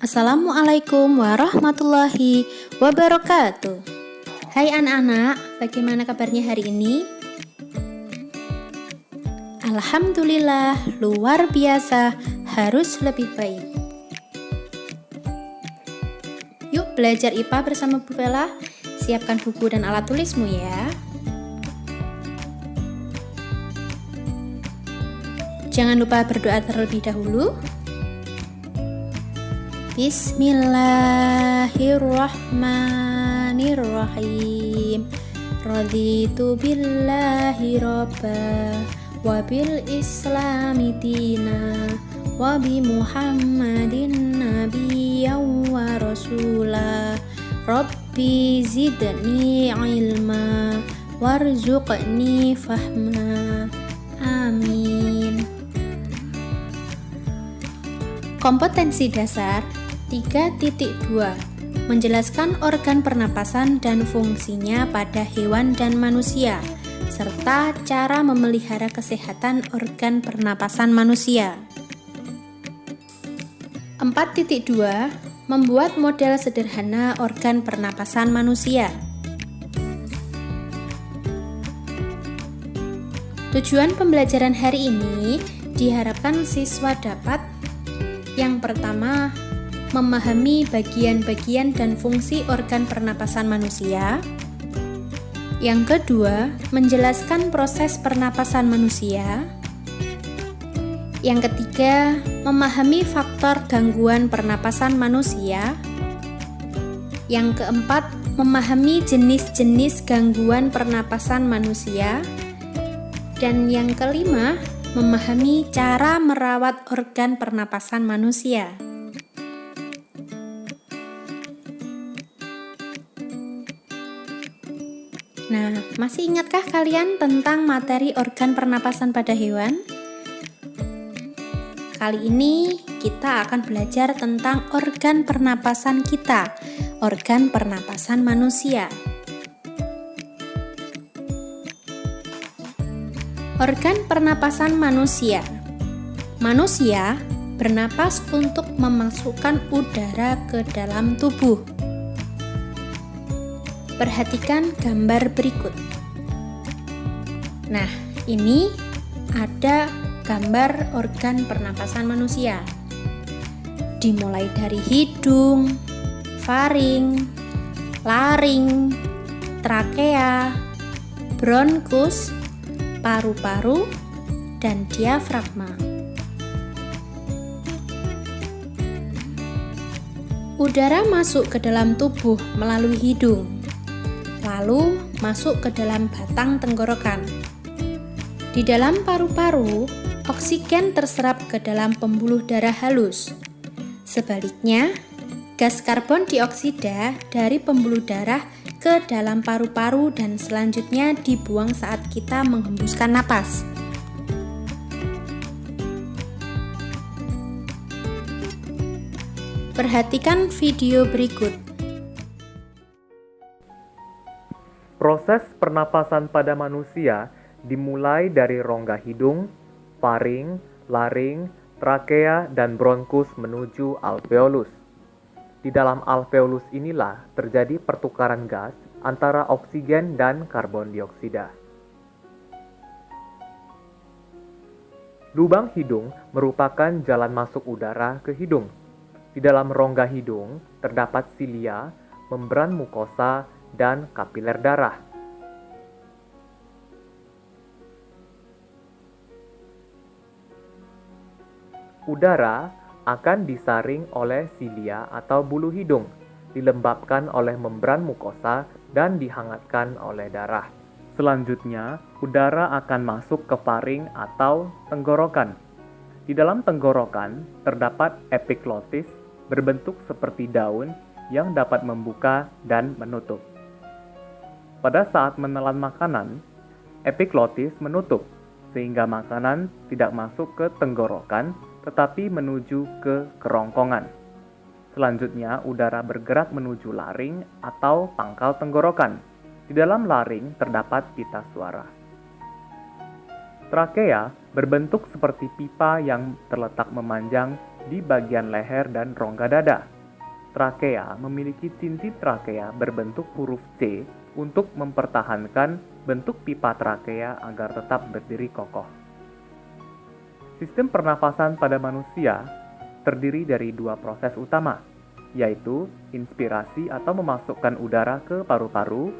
Assalamualaikum warahmatullahi wabarakatuh. Hai anak-anak, bagaimana kabarnya hari ini? Alhamdulillah, luar biasa, harus lebih baik. Yuk belajar IPA bersama Bu Vela. Siapkan buku dan alat tulismu ya. Jangan lupa berdoa terlebih dahulu. Bismillahirrahmanirrahim. Raditu billahi robba wa bil islami dina wa bi muhammadin nabiyyan wa rasula. Rabbi zidni ilma warzuqni fahma. Amin. Kompetensi dasar 3.2 menjelaskan organ pernapasan dan fungsinya pada hewan dan manusia, serta cara memelihara kesehatan organ pernapasan manusia. 4.2 membuat model sederhana organ pernapasan manusia. Tujuan pembelajaran hari ini diharapkan siswa dapat yang pertama, memahami bagian-bagian dan fungsi organ pernapasan manusia. Yang kedua, menjelaskan proses pernapasan manusia. Yang ketiga, memahami faktor gangguan pernapasan manusia. Yang keempat, memahami jenis-jenis gangguan pernapasan manusia. Dan yang kelima, memahami cara merawat organ pernapasan manusia. Nah, masih ingatkah kalian tentang materi organ pernapasan pada hewan? Kali ini kita akan belajar tentang organ pernapasan kita, organ pernapasan manusia. Organ pernapasan manusia. Manusia bernapas untuk memasukkan udara ke dalam tubuh. Perhatikan gambar berikut. Nah, ini ada gambar organ pernapasan manusia. Dimulai dari hidung, faring, laring, trakea, bronkus, paru-paru, dan diafragma. Udara masuk ke dalam tubuh melalui hidung, lalu masuk ke dalam batang tenggorokan. Di dalam paru-paru, oksigen terserap ke dalam pembuluh darah halus. Sebaliknya, gas karbon dioksida dari pembuluh darah ke dalam paru-paru dan selanjutnya dibuang saat kita menghembuskan napas. Perhatikan video berikut. Proses pernapasan pada manusia dimulai dari rongga hidung, faring, laring, trakea, dan bronkus menuju alveolus. Di dalam alveolus inilah terjadi pertukaran gas antara oksigen dan karbon dioksida. Lubang hidung merupakan jalan masuk udara ke hidung. Di dalam rongga hidung terdapat silia, membran mukosa, dan kapiler darah. Udara akan disaring oleh silia atau bulu hidung, dilembabkan oleh membran mukosa, dan dihangatkan oleh darah. Selanjutnya, udara akan masuk ke faring atau tenggorokan. Di dalam tenggorokan terdapat epiglotis berbentuk seperti daun yang dapat membuka dan menutup. Pada saat menelan makanan, epiglotis menutup sehingga makanan tidak masuk ke tenggorokan tetapi menuju ke kerongkongan. Selanjutnya, udara bergerak menuju laring atau pangkal tenggorokan. Di dalam laring terdapat pita suara. Trakea berbentuk seperti pipa yang terletak memanjang di bagian leher dan rongga dada. Trakea memiliki cincin trakea berbentuk huruf C untuk mempertahankan bentuk pipa trakea agar tetap berdiri kokoh. Sistem pernafasan pada manusia terdiri dari dua proses utama, yaitu inspirasi atau memasukkan udara ke paru-paru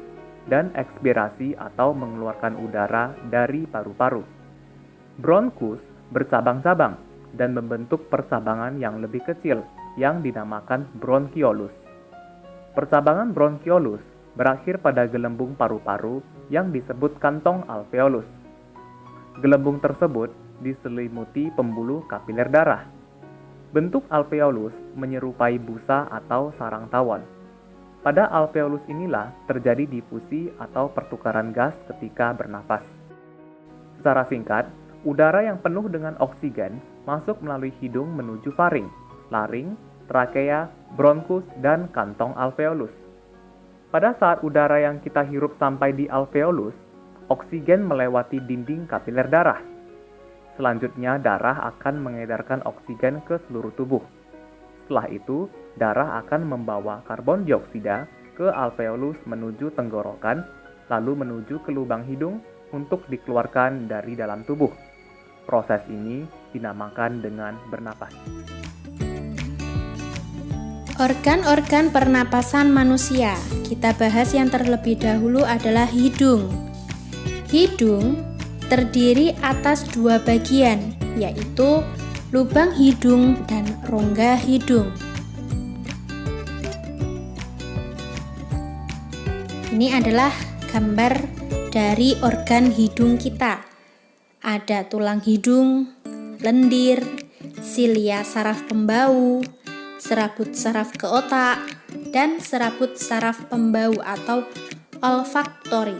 dan ekspirasi atau mengeluarkan udara dari paru-paru. Bronkus bercabang-cabang dan membentuk percabangan yang lebih kecil yang dinamakan bronkiolus. Percabangan bronkiolus berakhir pada gelembung paru-paru yang disebut kantong alveolus. Gelembung tersebut diselimuti pembuluh kapiler darah. Bentuk alveolus menyerupai busa atau sarang tawon. Pada alveolus inilah terjadi difusi atau pertukaran gas ketika bernapas. Secara singkat, udara yang penuh dengan oksigen masuk melalui hidung menuju faring, laring, trakea, bronkus, dan kantong alveolus. Pada saat udara yang kita hirup sampai di alveolus, oksigen melewati dinding kapiler darah. Selanjutnya, darah akan mengedarkan oksigen ke seluruh tubuh. Setelah itu, darah akan membawa karbon dioksida ke alveolus menuju tenggorokan, lalu menuju ke lubang hidung untuk dikeluarkan dari dalam tubuh. Proses ini dinamakan dengan bernapas. Organ-organ pernapasan manusia. Kita bahas yang terlebih dahulu adalah hidung. Hidung terdiri atas dua bagian, yaitu lubang hidung dan rongga hidung. Ini adalah gambar dari organ hidung kita. Ada tulang hidung, lendir, silia saraf pembau, serabut saraf ke otak, dan serabut saraf pembau atau olfaktori.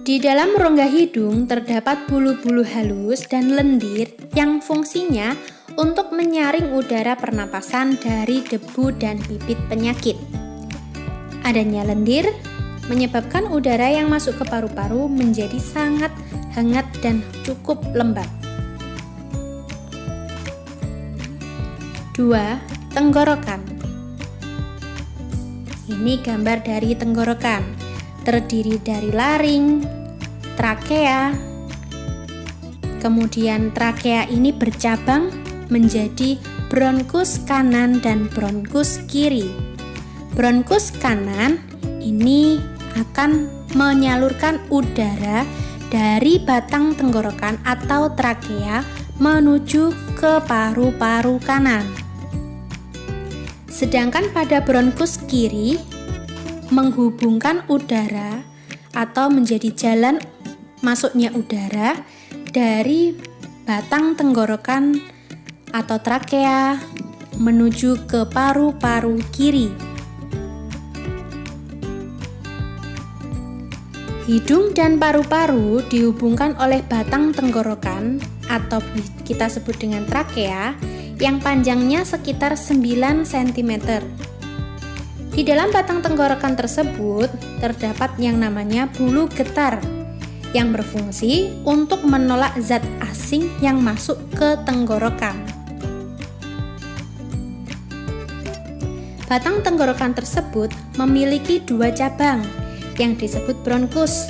Di dalam rongga hidung terdapat bulu-bulu halus dan lendir yang fungsinya untuk menyaring udara pernapasan dari debu dan bibit penyakit. Adanya lendir menyebabkan udara yang masuk ke paru-paru menjadi sangat hangat dan cukup lembab. 2. Tenggorokan. Ini gambar dari tenggorokan. Terdiri dari laring, trakea. Kemudian trakea ini bercabang menjadi bronkus kanan dan bronkus kiri. Bronkus kanan ini akan menyalurkan udara dari batang tenggorokan atau trakea menuju ke paru-paru kanan. Sedangkan pada bronkus kiri menghubungkan udara atau menjadi jalan masuknya udara dari batang tenggorokan atau trakea menuju ke paru-paru kiri. Hidung dan paru-paru dihubungkan oleh batang tenggorokan atau kita sebut dengan trakea yang panjangnya sekitar 9 cm. Di dalam batang tenggorokan tersebut terdapat yang namanya bulu getar yang berfungsi untuk menolak zat asing yang masuk ke tenggorokan. Batang tenggorokan tersebut memiliki dua cabang yang disebut bronkus,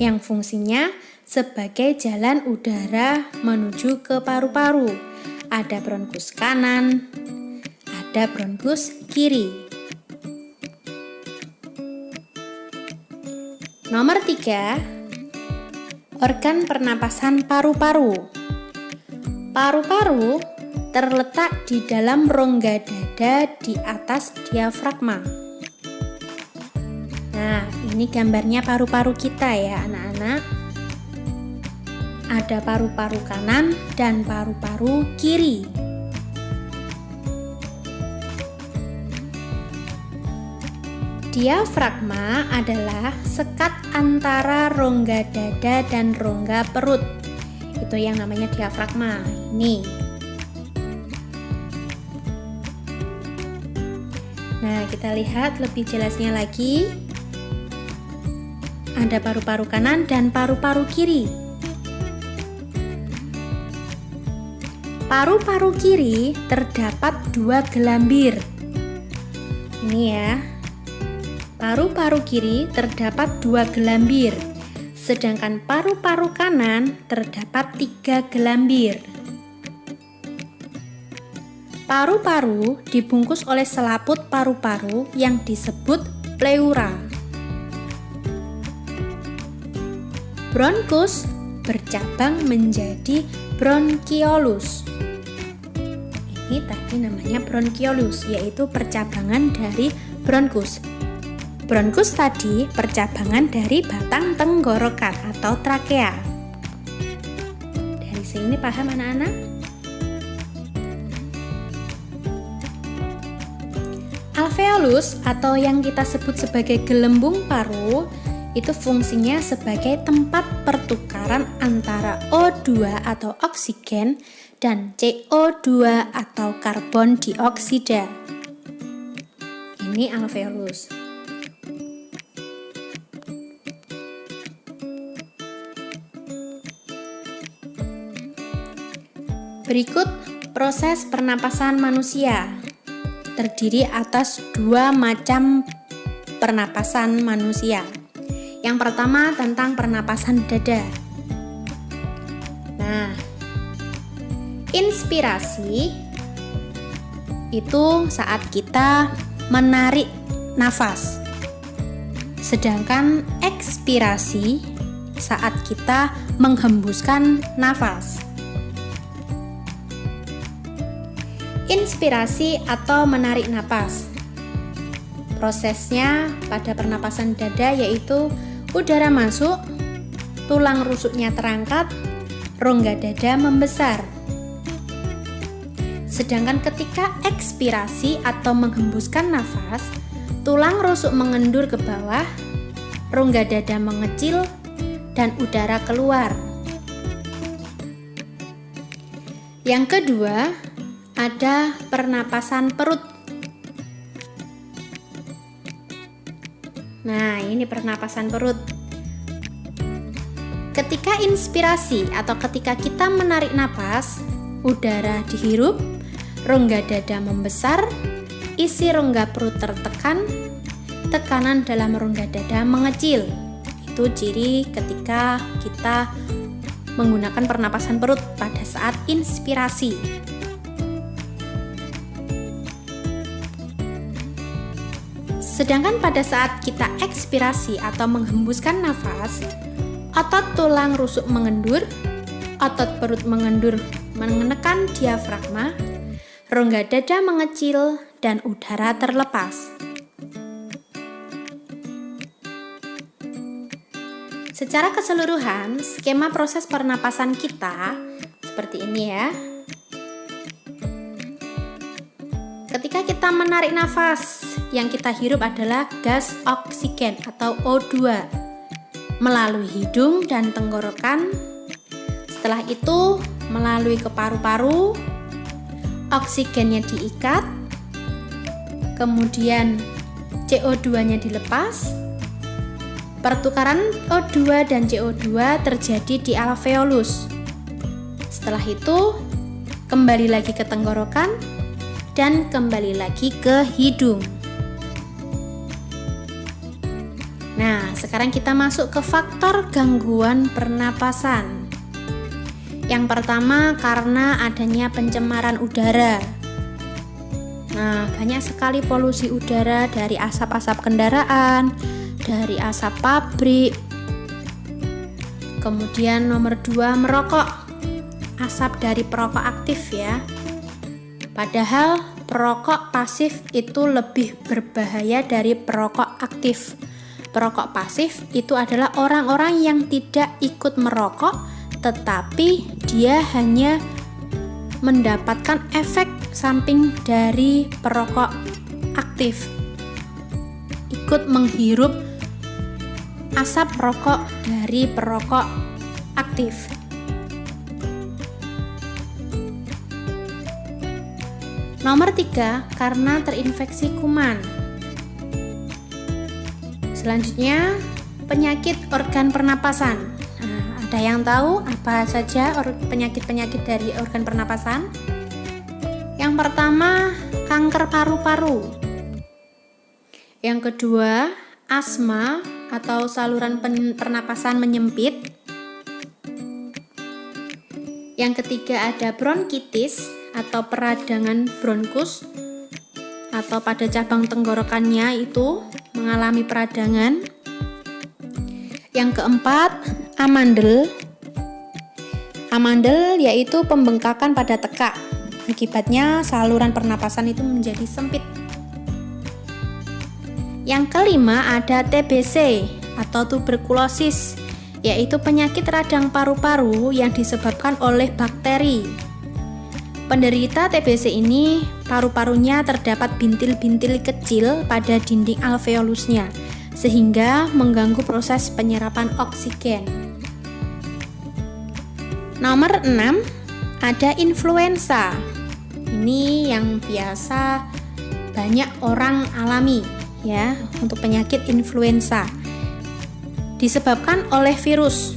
yang fungsinya sebagai jalan udara menuju ke paru-paru. Ada bronkus kanan, ada bronkus kiri. Nomor 3, organ pernapasan paru-paru. Paru-paru terletak di dalam rongga dada di atas diafragma. Nah, ini gambarnya paru-paru kita ya anak-anak. Ada paru-paru kanan dan paru-paru kiri. Diafragma adalah sekat antara rongga dada dan rongga perut. Itu yang namanya diafragma. Nih. Nah, kita lihat lebih jelasnya lagi. Ada paru-paru kanan dan paru-paru kiri. paru-paru kiri terdapat 2 gelambir. Ini ya. Paru-paru kiri terdapat 2 gelambir, sedangkan paru-paru kanan terdapat 3 gelambir. Paru-paru dibungkus oleh selaput paru-paru yang disebut pleura. Bronkus bercabang menjadi bronkiolus. Ini tadi namanya bronkiolus, yaitu percabangan dari bronkus. Bronkus tadi percabangan dari batang tenggorokan atau trakea. Dari sini paham anak-anak? Alveolus atau yang kita sebut sebagai gelembung paru itu fungsinya sebagai tempat pertukaran antara O2 atau oksigen dan CO2 atau karbon dioksida. Ini alveolus. Berikut proses pernapasan manusia. Terdiri atas 2 macam pernapasan manusia. Yang pertama tentang pernapasan dada. Nah, inspirasi itu saat kita menarik nafas. Sedangkan ekspirasi saat kita menghembuskan nafas. Inspirasi atau menarik napas. Prosesnya pada pernapasan dada yaitu udara masuk, tulang rusuknya terangkat, rongga dada membesar. Sedangkan ketika ekspirasi atau menghembuskan nafas, tulang rusuk mengendur ke bawah, rongga dada mengecil, dan udara keluar. Yang kedua, ada pernapasan perut. Nah, ini pernapasan perut. Ketika inspirasi atau ketika kita menarik napas, udara dihirup, rongga dada membesar, isi rongga perut tertekan, tekanan dalam rongga dada mengecil. Itu ciri ketika kita menggunakan pernapasan perut pada saat inspirasi. Sedangkan pada saat kita ekspirasi atau menghembuskan nafas, otot tulang rusuk mengendur, otot perut mengendur menekan diafragma, rongga dada mengecil, dan udara terlepas. Secara keseluruhan, skema proses pernapasan kita seperti ini ya. Ketika kita menarik nafas, yang kita hirup adalah gas oksigen atau O2 melalui hidung dan tenggorokan. Setelah itu melalui ke paru-paru, oksigennya diikat, kemudian CO2-nya dilepas. Pertukaran O2 dan CO2 terjadi di alveolus. Setelah itu kembali lagi ke tenggorokan dan kembali lagi ke hidung. Nah, sekarang kita masuk ke faktor gangguan pernapasan. Yang pertama karena adanya pencemaran udara. Nah, banyak sekali polusi udara dari asap-asap kendaraan, dari asap pabrik. Kemudian nomor 2 merokok. Asap dari perokok aktif ya. Padahal perokok pasif itu lebih berbahaya dari perokok aktif. Perokok pasif itu adalah orang-orang yang tidak ikut merokok, tetapi dia hanya mendapatkan efek samping dari perokok aktif. Ikut menghirup asap rokok dari perokok aktif. Nomor 3, karena terinfeksi kuman. Selanjutnya, penyakit organ pernapasan. Nah, ada Ada yang tahu apa saja penyakit-penyakit dari organ pernapasan? Yang pertama, kanker paru-paru. Yang kedua, asma atau saluran pernapasan menyempit. Yang ketiga ada bronkitis atau peradangan bronkus, atau pada cabang tenggorokannya itu mengalami peradangan. Yang keempat, amandel. Amandel yaitu pembengkakan pada tekak. Akibatnya saluran pernapasan itu menjadi sempit. Yang kelima ada TBC atau tuberkulosis, yaitu penyakit radang paru-paru yang disebabkan oleh bakteri. Penderita TBC ini paru-parunya terdapat bintil-bintil kecil pada dinding alveolusnya, sehingga mengganggu proses penyerapan oksigen. Nomor 6 ada influenza. Ini yang biasa banyak orang alami ya, untuk penyakit influenza. Disebabkan oleh virus.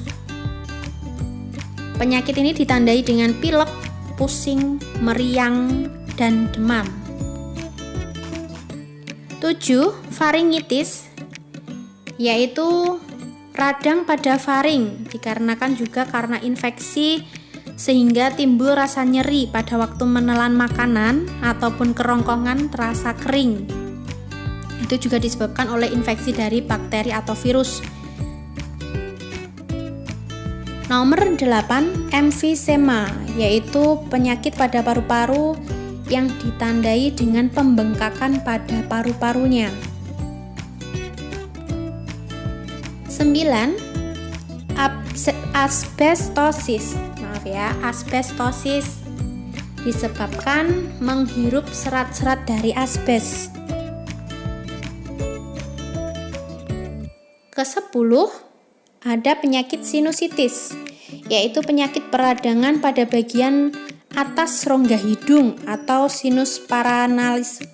Penyakit ini ditandai dengan pilek, pusing, meriang, dan demam. 7. Faringitis, yaitu radang pada faring, dikarenakan juga karena infeksi sehingga timbul rasa nyeri pada waktu menelan makanan ataupun kerongkongan terasa kering. Itu juga disebabkan oleh infeksi dari bakteri atau virus. Nomor 8, emfisema, yaitu penyakit pada paru-paru yang ditandai dengan pembengkakan pada paru-parunya. 9. Asbestosis. Asbestosis disebabkan menghirup serat-serat dari asbes. Ke-10 ada penyakit sinusitis, yaitu penyakit peradangan pada bagian atas rongga hidung atau sinus paranalis.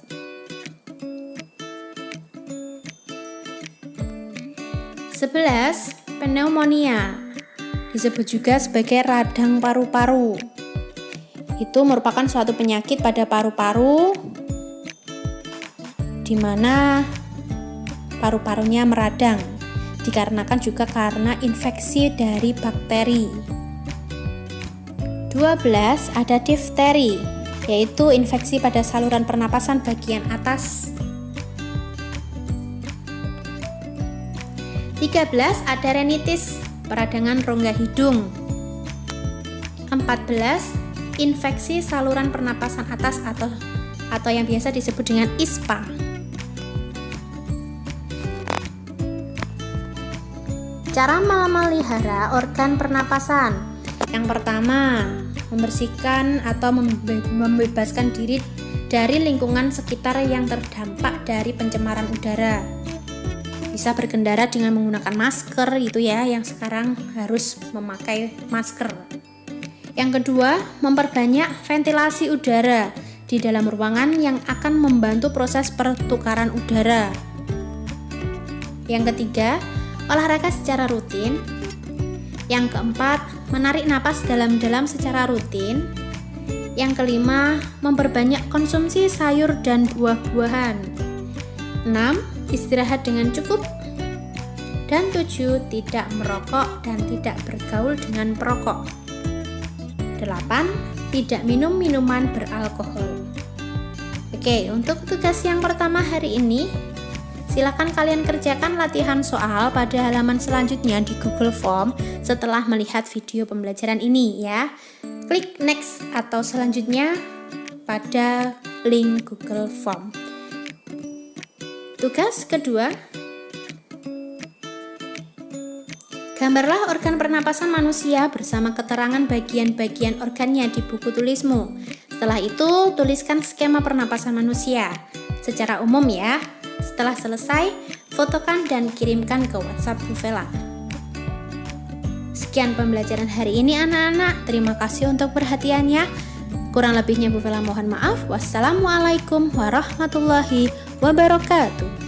11. Pneumonia, disebut juga sebagai radang paru-paru. Itu merupakan suatu penyakit pada paru-paru di mana paru-parunya meradang, dikarenakan juga karena infeksi dari bakteri. 12. Ada difteri, yaitu infeksi pada saluran pernapasan bagian atas. 13. Ada rinitis, peradangan rongga hidung. 14. Infeksi saluran pernapasan atas atau yang biasa disebut dengan ISPA. Cara memelihara organ pernapasan. Yang pertama, membersihkan atau membebaskan diri dari lingkungan sekitar yang terdampak dari pencemaran udara. Bisa berkendara dengan menggunakan masker gitu ya, yang sekarang harus memakai masker. Yang kedua, memperbanyak ventilasi udara di dalam ruangan yang akan membantu proses pertukaran udara. Yang ketiga, olahraga secara rutin. Yang keempat, menarik napas dalam-dalam secara rutin. Yang kelima, memperbanyak konsumsi sayur dan buah-buahan. 6. Istirahat dengan cukup. Dan 7. Tidak merokok dan tidak bergaul dengan perokok. 8. Tidak minum minuman beralkohol. Oke, untuk tugas yang pertama hari ini, silakan kalian kerjakan latihan soal pada halaman selanjutnya di Google Form setelah melihat video pembelajaran ini ya. Klik next atau selanjutnya pada link Google Form. Tugas kedua, gambarlah organ pernapasan manusia bersama keterangan bagian-bagian organnya di buku tulismu. Setelah itu, tuliskan skema pernapasan manusia secara umum ya. Setelah selesai, fotokan dan kirimkan ke WhatsApp Bu Vela. Sekian pembelajaran hari ini anak-anak. Terima kasih untuk perhatiannya. Kurang lebihnya Bu Vela mohon maaf. Wassalamualaikum warahmatullahi wabarakatuh.